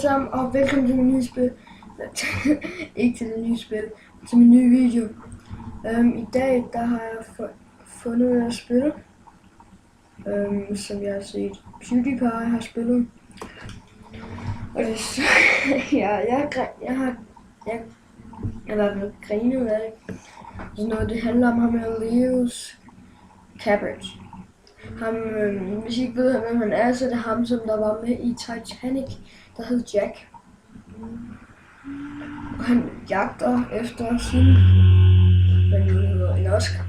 Sammen og velkommen til min nye spil. Ikke til det nye spil, til min nye video. I dag der har jeg fundet ud af at spille, som jeg har set PewDiePie har spillet. Og det så, jeg har i hvert fald grinet af det. Så noget det handler om ham her Leos Cabbage. Ham, hvis I ikke ved hvem han er, så er det ham, som der var med i Titanic, der hed Jack. Og han jagter efter sin, hvad nu hedder, en Oscar.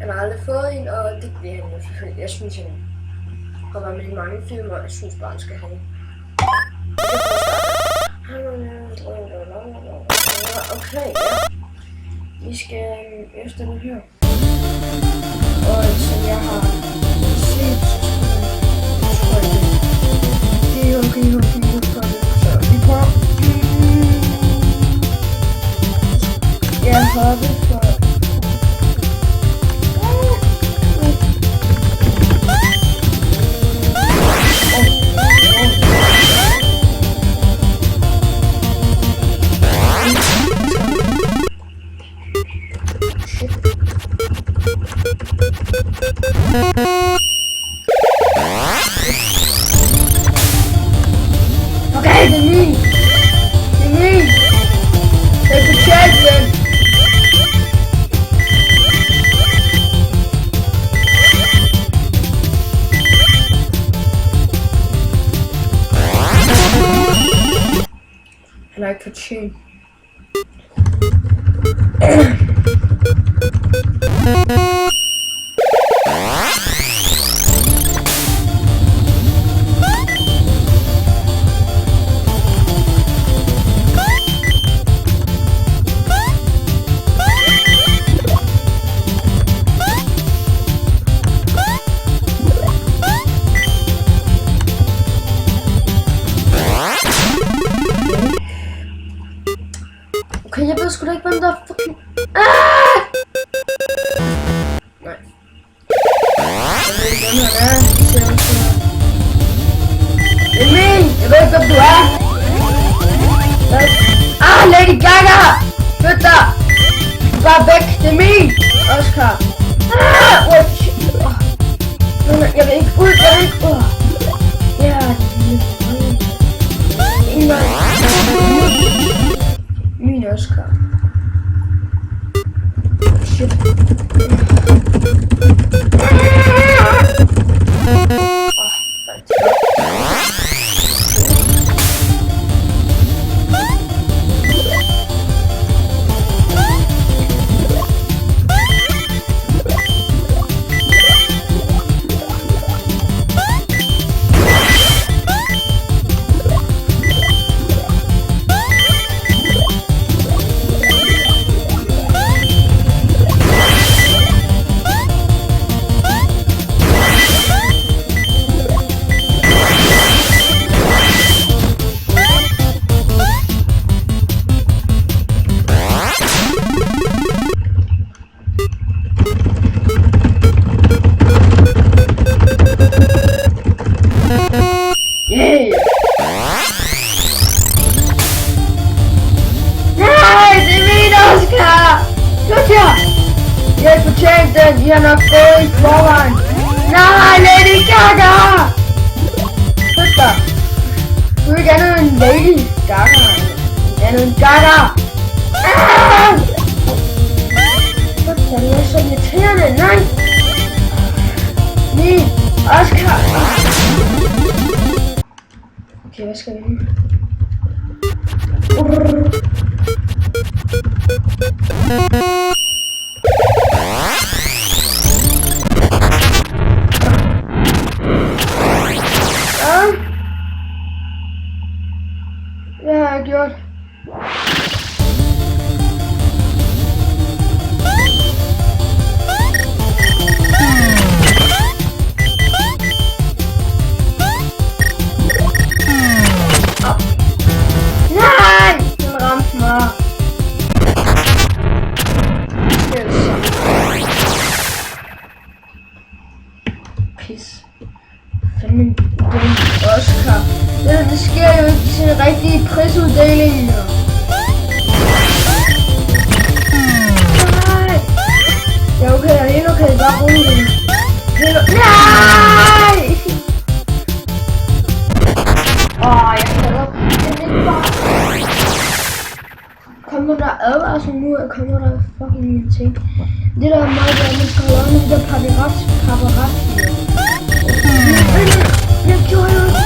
Han har aldrig fået en, og det bliver han jo selvfølgelig. Jeg synes, han har været med i mange film, og jeg synes bare, han skal have en. Okay, ja. Vi skal efter den her. Og som jeg har set, tror jeg det er okay, så vi prøver. Jeg har det for okay, det er min. Det er min. Jeg kan tjekke den. Han har ikke fortjent. Okay, jeg ved sgu da ikke, hvem der er fucking... Nej. Jeg ved ikke, hvem han er. Det er min! Jeg ved ikke, hvem du er! Lady Gaga! Flyt dig! Bare væk! Det er min! Oscar! Jeg vil ikke ud! Jeg vil ikke ud! Ja, det er min Oscar. Shit. Jeg har fortjent den, I har nok fået i forvejen. Nej, Lady Gaga! Flyt dig. Du er ikke andet end Lady Gaga. Andet end Gaga. Flyt dig, det er så irriterende. Nej! Min Oscar. Okay, hvad skal vi nu? Hvad har jeg gjort? Nej! Den ramte mig. Pis. Fanden den Oscar. Det er det rigtig prisuddeling. Nej! Ja, okay, jeg er helt okay, bare roligt. Nej! Jeg hader den ikke bare. Kommer der advarsel nu, og kommer der fucking ingenting. Det der er meget godt, man skal holde med de der paparazzi. Jeg gjorde jo også.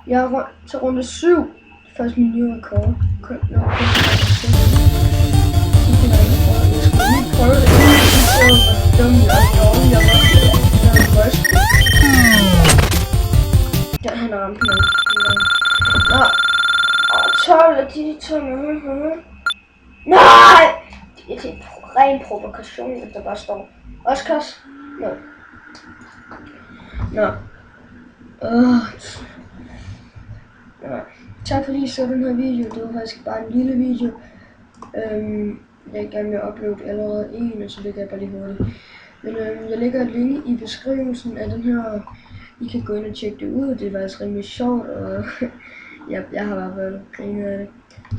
Jeg er til runde 7. Først min nye rekord. Jeg skal lige prøve det inden hvor dumme jeg gjorde. Jeg var røst. Ja, han har ramt mig. Nå. 12 af de 12. Nej! Det er en ren provokation, hvis der bare står Oscars. Nå. Nå. Tak fordi I så den her video. Det var faktisk bare en lille video. Jeg gerne vil uploade allerede en, og så ligger jeg bare lige hurtigt. Men jeg lægger et link i beskrivelsen af den her. I kan gå ind og tjekke det ud. Det er faktisk rimelig sjovt, og jeg har i hvert fald grinet af det.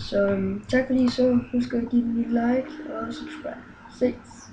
Så tak fordi I så. Husk at give den et like og subscribe. Ses!